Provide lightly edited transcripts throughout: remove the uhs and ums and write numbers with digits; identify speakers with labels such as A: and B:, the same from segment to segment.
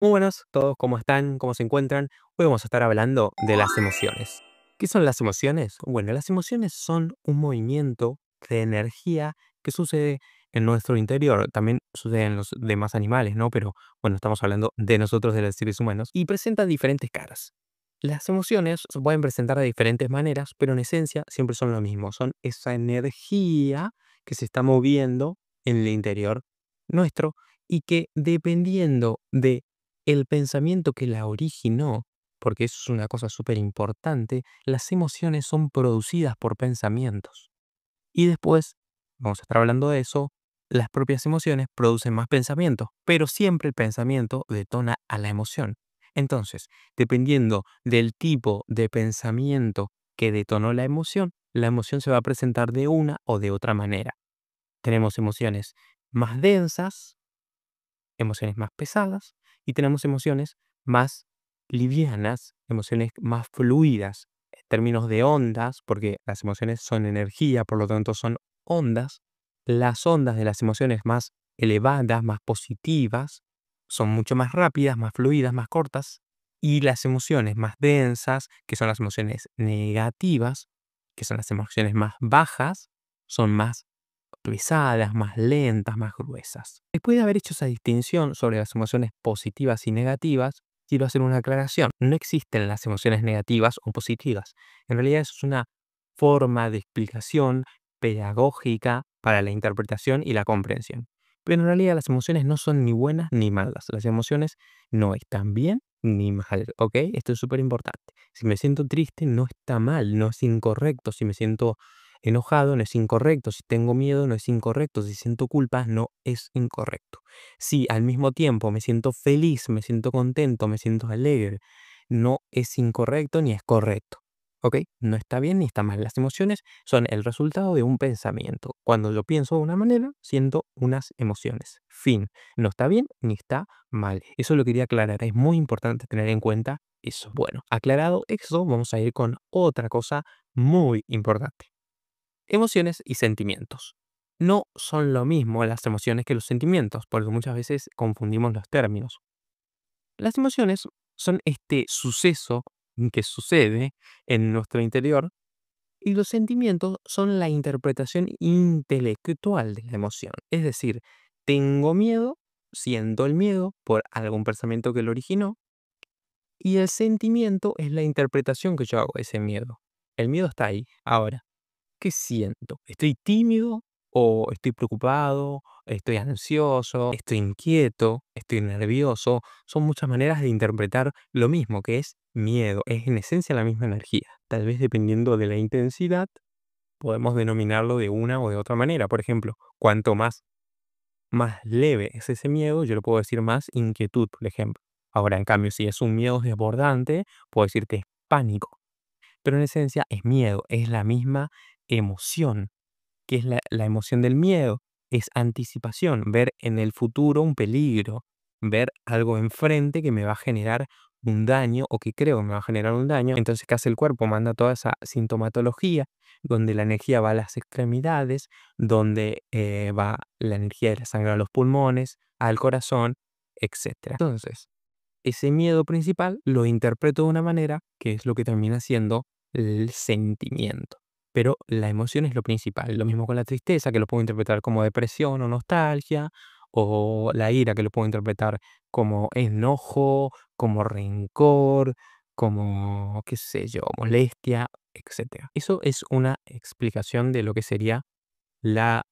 A: Muy buenas todos, ¿cómo están? ¿Cómo se encuentran? Hoy vamos a estar hablando de las emociones. ¿Qué son las emociones? Bueno, las emociones son un movimiento de energía que sucede en nuestro interior. También sucede en los demás animales, ¿no? Pero bueno, estamos hablando de nosotros, de los seres humanos, y presentan diferentes caras. Las emociones se pueden presentar de diferentes maneras, pero en esencia siempre son lo mismo. Son esa energía que se está moviendo en el interior nuestro y que dependiendo de el pensamiento que la originó, porque eso es una cosa súper importante, las emociones son producidas por pensamientos. Y después, vamos a estar hablando de eso, las propias emociones producen más pensamientos, pero siempre el pensamiento detona a la emoción. Entonces, dependiendo del tipo de pensamiento que detonó la emoción se va a presentar de una o de otra manera. Tenemos emociones más densas, emociones más pesadas y tenemos emociones más livianas, emociones más fluidas, en términos de ondas, porque las emociones son energía, por lo tanto son ondas. Las ondas de las emociones más elevadas, más positivas, son mucho más rápidas, más fluidas, más cortas. Y las emociones más densas, que son las emociones negativas, que son las emociones más bajas, son más pesadas, más lentas, más gruesas. Después de haber hecho esa distinción sobre las emociones positivas y negativas, quiero hacer una aclaración. No existen las emociones negativas o positivas. En realidad eso es una forma de explicación pedagógica para la interpretación y la comprensión. Pero en realidad las emociones no son ni buenas ni malas. Las emociones no están bien ni mal, ¿ok? Esto es súper importante. Si me siento triste, no está mal, no es incorrecto. Si me siento enojado, no es incorrecto. Si tengo miedo, no es incorrecto. Si siento culpa, no es incorrecto. Si al mismo tiempo me siento feliz, me siento contento, me siento alegre, no es incorrecto ni es correcto. ¿Ok? No está bien ni está mal. Las emociones son el resultado de un pensamiento. Cuando yo pienso de una manera, siento unas emociones. Fin. No está bien ni está mal. Eso lo quería aclarar. Es muy importante tener en cuenta eso. Bueno, aclarado eso, vamos a ir con otra cosa muy importante. Emociones y sentimientos. No son lo mismo las emociones que los sentimientos, porque muchas veces confundimos los términos. Las emociones son este suceso que sucede en nuestro interior y los sentimientos son la interpretación intelectual de la emoción. Es decir, tengo miedo, siento el miedo por algún pensamiento que lo originó y el sentimiento es la interpretación que yo hago de ese miedo. El miedo está ahí. Ahora, ¿qué siento? ¿Estoy tímido o estoy preocupado? ¿Estoy ansioso? ¿Estoy inquieto? ¿Estoy nervioso? Son muchas maneras de interpretar lo mismo, que es miedo. Es en esencia la misma energía. Tal vez dependiendo de la intensidad, podemos denominarlo de una o de otra manera. Por ejemplo, cuanto más leve es ese miedo, yo lo puedo decir más inquietud, por ejemplo. Ahora, en cambio, si es un miedo desbordante, puedo decirte es pánico. Pero en esencia es miedo, es la misma emoción. ¿Qué es la emoción del miedo? Es anticipación, ver en el futuro un peligro, ver algo enfrente que me va a generar un daño o que creo que me va a generar un daño. Entonces, ¿qué hace el cuerpo? Manda toda esa sintomatología donde la energía va a las extremidades, donde va la energía de la sangre a los pulmones, al corazón, etcétera. Entonces, ese miedo principal lo interpreto de una manera que es lo que termina siendo el sentimiento. Pero la emoción es lo principal. Lo mismo con la tristeza, que lo puedo interpretar como depresión o nostalgia, o la ira, que lo puedo interpretar como enojo, como rencor, como, qué sé yo, molestia, etcétera. Eso es una explicación de lo que sería la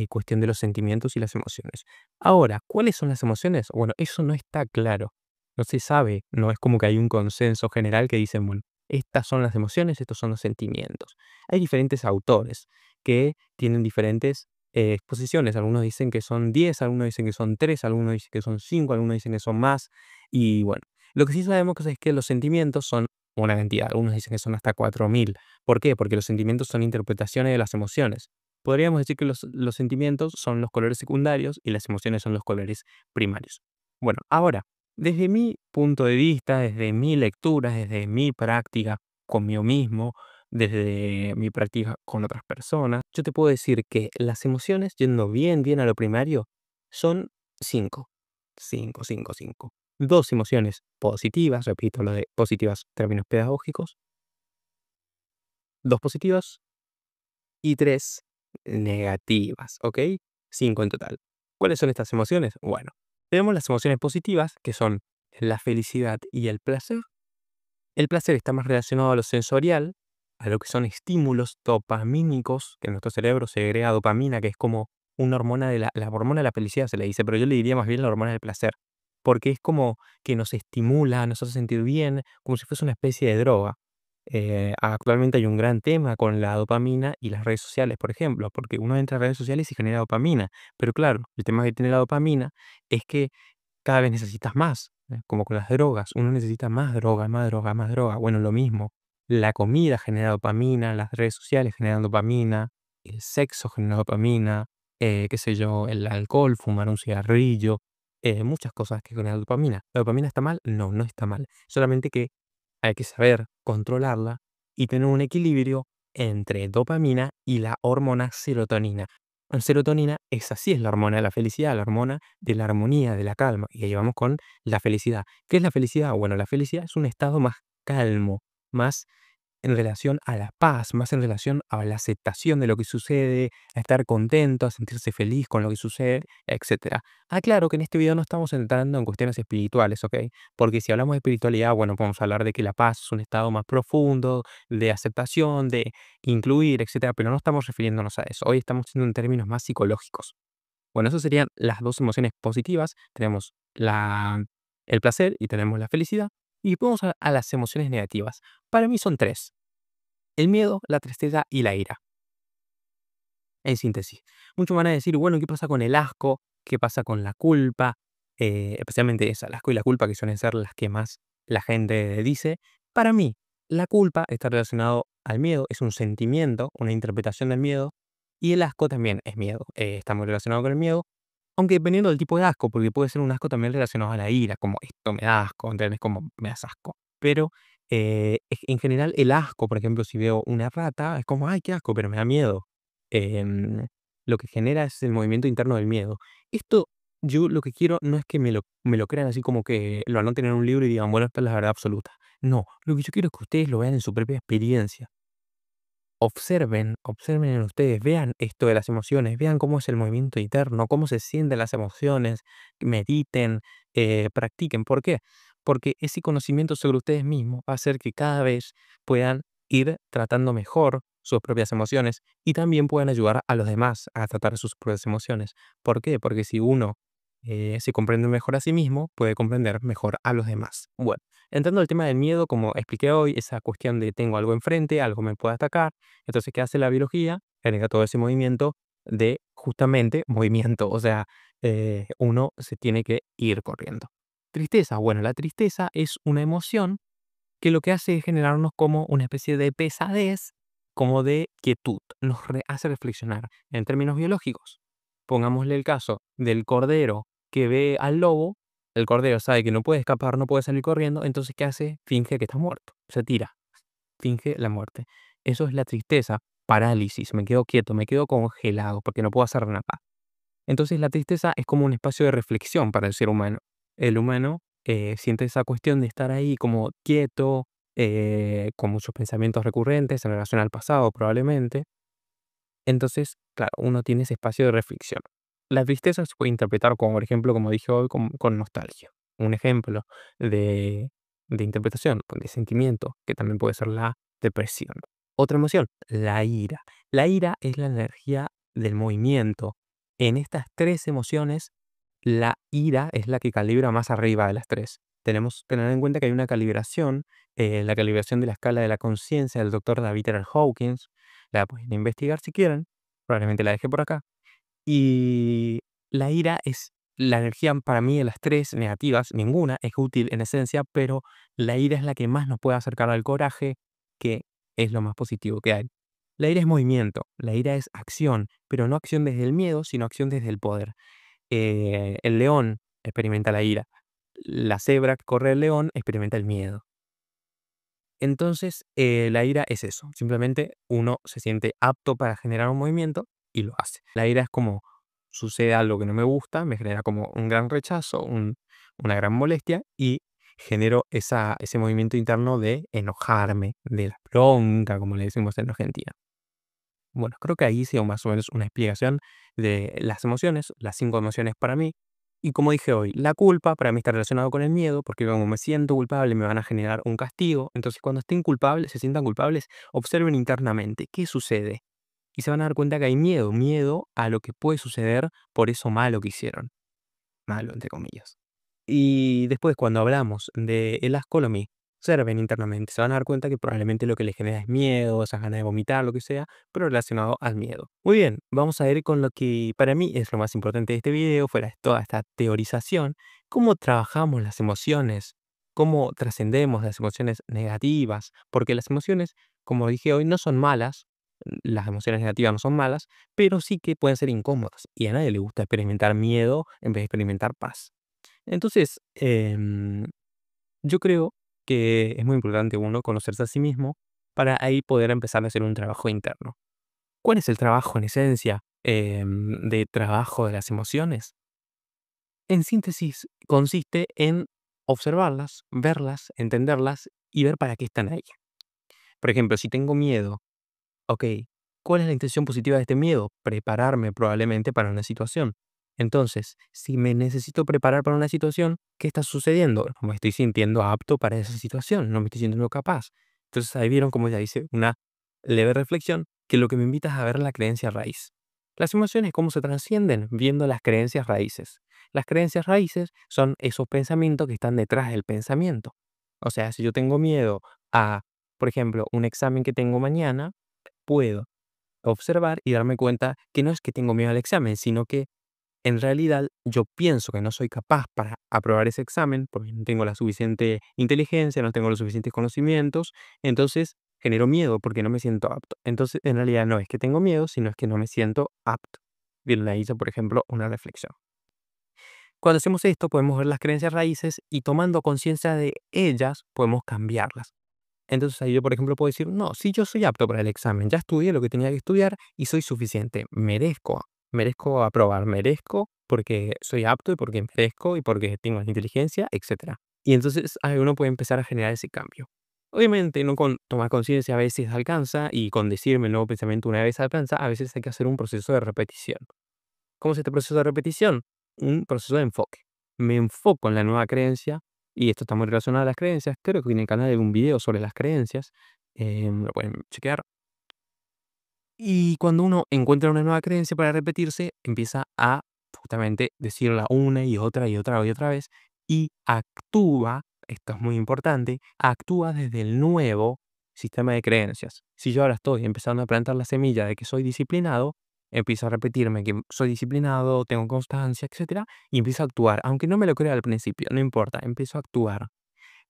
A: cuestión de los sentimientos y las emociones. Ahora, ¿cuáles son las emociones? Bueno, eso no está claro. No se sabe, no es como que hay un consenso general que dicen, bueno, estas son las emociones, estos son los sentimientos. Hay diferentes autores que tienen diferentes exposiciones. Algunos dicen que son 10, algunos dicen que son 3, algunos dicen que son 5, algunos dicen que son más. Y bueno, lo que sí sabemos es que los sentimientos son una cantidad. Algunos dicen que son hasta 4000. ¿Por qué? Porque los sentimientos son interpretaciones de las emociones. Podríamos decir que los sentimientos son los colores secundarios y las emociones son los colores primarios. Bueno, ahora, desde mi punto de vista, desde mi lectura, desde mi práctica conmigo mismo, desde mi práctica con otras personas, yo te puedo decir que las emociones, yendo bien a lo primario, son cinco. Cinco, cinco, cinco. 2 emociones positivas, repito lo de positivas, términos pedagógicos, 2 positivas y 3 negativas, ¿ok? 5 en total. ¿Cuáles son estas emociones? Bueno, tenemos las emociones positivas, que son la felicidad y el placer. El placer está más relacionado a lo sensorial, a lo que son estímulos dopamínicos, que nuestro cerebro segrega dopamina, que es como una hormona de la hormona de la felicidad se le dice, pero yo le diría más bien la hormona del placer, porque es como que nos estimula, nos hace sentir bien, como si fuese una especie de droga. Actualmente hay un gran tema con la dopamina y las redes sociales, por ejemplo, porque uno entra a redes sociales y genera dopamina, pero claro, el tema que tiene la dopamina es que cada vez necesitas más, como con las drogas, uno necesita más droga, más droga, más droga. Bueno, lo mismo, la comida genera dopamina, las redes sociales generan dopamina, el sexo genera dopamina, qué sé yo, el alcohol, fumar un cigarrillo, muchas cosas que generan dopamina. ¿La dopamina está mal? No, no está mal. Solamente que hay que saber controlarla y tener un equilibrio entre dopamina y la hormona serotonina. La serotonina es así, es la hormona de la felicidad, la hormona de la armonía, de la calma. Y ahí vamos con la felicidad. ¿Qué es la felicidad? Bueno, la felicidad es un estado más calmo, más en relación a la paz, más en relación a la aceptación de lo que sucede, a estar contento, a sentirse feliz con lo que sucede, etcétera. Claro que en este video no estamos entrando en cuestiones espirituales, ¿ok? Porque si hablamos de espiritualidad, bueno, podemos hablar de que la paz es un estado más profundo, de aceptación, de incluir, etcétera, pero no estamos refiriéndonos a eso. Hoy estamos siendo en términos más psicológicos. Bueno, esas serían las dos emociones positivas. Tenemos el placer y tenemos la felicidad. Y vamos a las emociones negativas. Para mí son tres: el miedo, la tristeza y la ira, en síntesis. Muchos van a decir, bueno, ¿qué pasa con el asco? ¿Qué pasa con la culpa? Especialmente esa, el asco y la culpa, que suelen ser las que más la gente dice. Para mí, la culpa está relacionado al miedo, es un sentimiento, una interpretación del miedo, y el asco también es miedo, está muy relacionado con el miedo, aunque dependiendo del tipo de asco, porque puede ser un asco también relacionado a la ira, como esto me da asco, ¿entendés? Como me das asco. Pero en general el asco, por ejemplo, si veo una rata, es como, ay, qué asco, pero me da miedo. Em, lo que genera es el movimiento interno del miedo. Esto yo lo que quiero no es que me lo crean así como que lo anoten en un libro y digan, bueno, esta es la verdad absoluta. No, lo que yo quiero es que ustedes lo vean en su propia experiencia. Observen en ustedes, vean esto de las emociones, vean cómo es el movimiento interno, cómo se sienten las emociones, mediten, practiquen. ¿Por qué? Porque ese conocimiento sobre ustedes mismos va a hacer que cada vez puedan ir tratando mejor sus propias emociones y también puedan ayudar a los demás a tratar sus propias emociones. ¿Por qué? Porque si uno se comprende mejor a sí mismo, puede comprender mejor a los demás. Bueno, entrando al tema del miedo, como expliqué hoy, esa cuestión de tengo algo enfrente, algo me puede atacar. Entonces, ¿qué hace la biología? Genera todo ese movimiento de justamente movimiento, o sea, uno se tiene que ir corriendo. Tristeza, bueno, la tristeza es una emoción que lo que hace es generarnos como una especie de pesadez, como de quietud, nos hace reflexionar en términos biológicos. Pongámosle el caso del cordero que ve al lobo, el cordero sabe que no puede escapar, no puede salir corriendo, entonces ¿qué hace? Finge que está muerto, se tira, finge la muerte. Eso es la tristeza, parálisis, me quedo quieto, me quedo congelado porque no puedo hacer nada. Entonces la tristeza es como un espacio de reflexión para el ser humano. El humano siente esa cuestión de estar ahí como quieto, con muchos pensamientos recurrentes en relación al pasado probablemente. Entonces, claro, uno tiene ese espacio de reflexión. La tristeza se puede interpretar como, por ejemplo, como dije hoy, con nostalgia. Un ejemplo de, de interpretación, de sentimiento, que también puede ser la depresión. Otra emoción, la ira. La ira es la energía del movimiento. En estas tres emociones, la ira es la que calibra más arriba de las tres. Tenemos que tener en cuenta que hay una calibración, la calibración de la escala de la conciencia del doctor David R. Hawkins. La pueden investigar si quieren, probablemente la dejé por acá. Y la ira es la energía para mí de las tres negativas, ninguna es útil en esencia, pero la ira es la que más nos puede acercar al coraje, que es lo más positivo que hay. La ira es movimiento, la ira es acción, pero no acción desde el miedo, sino acción desde el poder. El león experimenta la ira, la cebra que corre el león experimenta el miedo. Entonces, la ira es eso, simplemente uno se siente apto para generar un movimiento y lo hace. La ira es como sucede algo que no me gusta, me genera como un gran rechazo, una gran molestia y genero ese movimiento interno de enojarme, de la bronca, como le decimos en Argentina. Bueno, creo que ahí hice más o menos una explicación de las emociones, las 5 emociones para mí. Y como dije hoy, la culpa para mí está relacionado con el miedo, porque como me siento culpable me van a generar un castigo. Entonces, cuando estén culpables, se sientan culpables, observen internamente qué sucede. Y se van a dar cuenta que hay miedo, miedo a lo que puede suceder por eso malo que hicieron. Malo, entre comillas. Y después, cuando hablamos de el ascolomy, observen internamente, se van a dar cuenta que probablemente lo que les genera es miedo, esas ganas de vomitar, lo que sea, pero relacionado al miedo. Muy bien, vamos a ir con lo que para mí es lo más importante de este video, fuera de toda esta teorización, cómo trabajamos las emociones, cómo trascendemos las emociones negativas, porque las emociones, como dije hoy, no son malas, las emociones negativas no son malas, pero sí que pueden ser incómodas, y a nadie le gusta experimentar miedo en vez de experimentar paz. Entonces, yo creo que es muy importante uno conocerse a sí mismo para ahí poder empezar a hacer un trabajo interno. ¿Cuál es el trabajo en esencia de trabajo de las emociones? En síntesis, consiste en observarlas, verlas, entenderlas y ver para qué están ahí. Por ejemplo, si tengo miedo, ok, ¿cuál es la intención positiva de este miedo? Prepararme probablemente para una situación. Entonces, si me necesito preparar para una situación, ¿qué está sucediendo? No me estoy sintiendo apto para esa situación, no me estoy sintiendo capaz. Entonces, ahí vieron como ya hice una leve reflexión que lo que me invita es a ver la creencia raíz. Las emociones, ¿cómo se trascienden? Viendo las creencias raíces. Las creencias raíces son esos pensamientos que están detrás del pensamiento. O sea, si yo tengo miedo a, por ejemplo, un examen que tengo mañana, puedo observar y darme cuenta que no es que tengo miedo al examen, sino que en realidad yo pienso que no soy capaz para aprobar ese examen porque no tengo la suficiente inteligencia, no tengo los suficientes conocimientos, entonces genero miedo porque no me siento apto. Entonces, en realidad no es que tengo miedo, sino es que no me siento apto. Bien, ahí hice, por ejemplo, una reflexión. Cuando hacemos esto, podemos ver las creencias raíces y tomando conciencia de ellas, podemos cambiarlas. Entonces ahí yo, por ejemplo, puedo decir, no, si yo soy apto para el examen, ya estudié lo que tenía que estudiar y soy suficiente, merezco aprobar, merezco porque soy apto y porque merezco y porque tengo la inteligencia, etcétera. Y entonces ahí uno puede empezar a generar ese cambio. Obviamente no con tomar conciencia a veces alcanza y con decirme el nuevo pensamiento una vez alcanza, a veces hay que hacer un proceso de repetición. ¿Cómo es este proceso de repetición? Un proceso de enfoque. Me enfoco en la nueva creencia, y esto está muy relacionado a las creencias. Creo que en el canal hay un video sobre las creencias, lo pueden chequear. Y cuando uno encuentra una nueva creencia para repetirse, empieza a justamente decirla una y otra vez, y actúa, esto es muy importante, actúa desde el nuevo sistema de creencias. Si yo ahora estoy empezando a plantar la semilla de que soy disciplinado, empiezo a repetirme que soy disciplinado, tengo constancia, etcétera, y empiezo a actuar, aunque no me lo crea al principio, no importa, empiezo a actuar.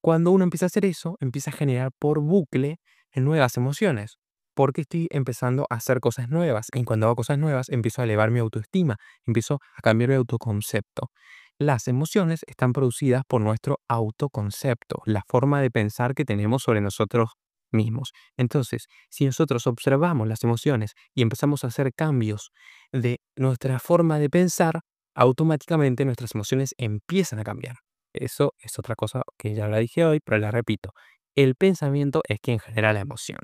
A: Cuando uno empieza a hacer eso, empieza a generar por bucle nuevas emociones, porque estoy empezando a hacer cosas nuevas. Y cuando hago cosas nuevas, empiezo a elevar mi autoestima, empiezo a cambiar mi autoconcepto. Las emociones están producidas por nuestro autoconcepto, la forma de pensar que tenemos sobre nosotros mismos. Entonces, si nosotros observamos las emociones y empezamos a hacer cambios de nuestra forma de pensar, automáticamente nuestras emociones empiezan a cambiar. Eso es otra cosa que ya la dije hoy, pero la repito. El pensamiento es quien genera la emoción.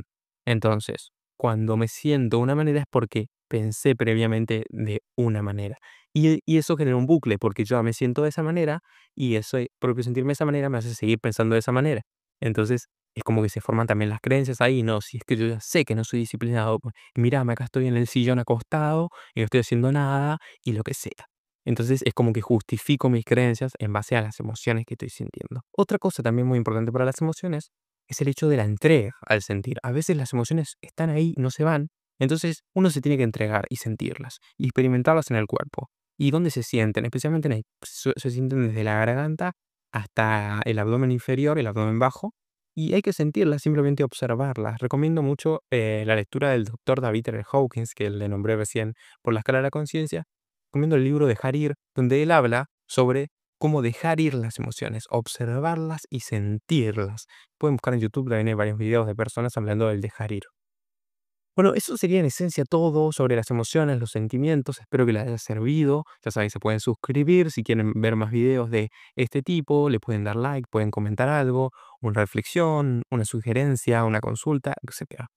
A: Entonces, cuando me siento de una manera es porque pensé previamente de una manera. Y eso genera un bucle, porque yo me siento de esa manera y ese propio sentirme de esa manera me hace seguir pensando de esa manera. Entonces, es como que se forman también las creencias ahí, no, si es que yo ya sé que no soy disciplinado, pues, mírame, acá estoy en el sillón acostado y no estoy haciendo nada y lo que sea. Entonces es como que justifico mis creencias en base a las emociones que estoy sintiendo. Otra cosa también muy importante para las emociones es el hecho de la entrega al sentir. A veces las emociones están ahí, no se van, entonces uno se tiene que entregar y sentirlas y experimentarlas en el cuerpo. ¿Y dónde se sienten? Especialmente se sienten desde la garganta hasta el abdomen inferior, el abdomen bajo, y hay que sentirlas, simplemente observarlas. Recomiendo mucho la lectura del doctor David R. Hawkins, que le nombré recién por la escala de la conciencia. Recomiendo el libro Dejar ir, donde él habla sobre cómo dejar ir las emociones, observarlas y sentirlas. Pueden buscar en YouTube, también hay varios videos de personas hablando del dejar ir. Bueno, eso sería en esencia todo sobre las emociones, los sentimientos. Espero que les haya servido. Ya saben, se pueden suscribir si quieren ver más videos de este tipo. Le pueden dar like, pueden comentar algo, una reflexión, una sugerencia, una consulta, etcétera.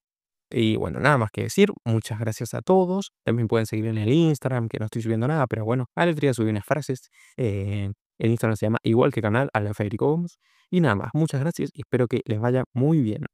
A: Y bueno, nada más que decir. Muchas gracias a todos. También pueden seguir en el Instagram, que no estoy subiendo nada, pero bueno, al otro día subí unas frases. El Instagram se llama igual que canal, Alan Federico Gomes. Y nada más, muchas gracias y espero que les vaya muy bien.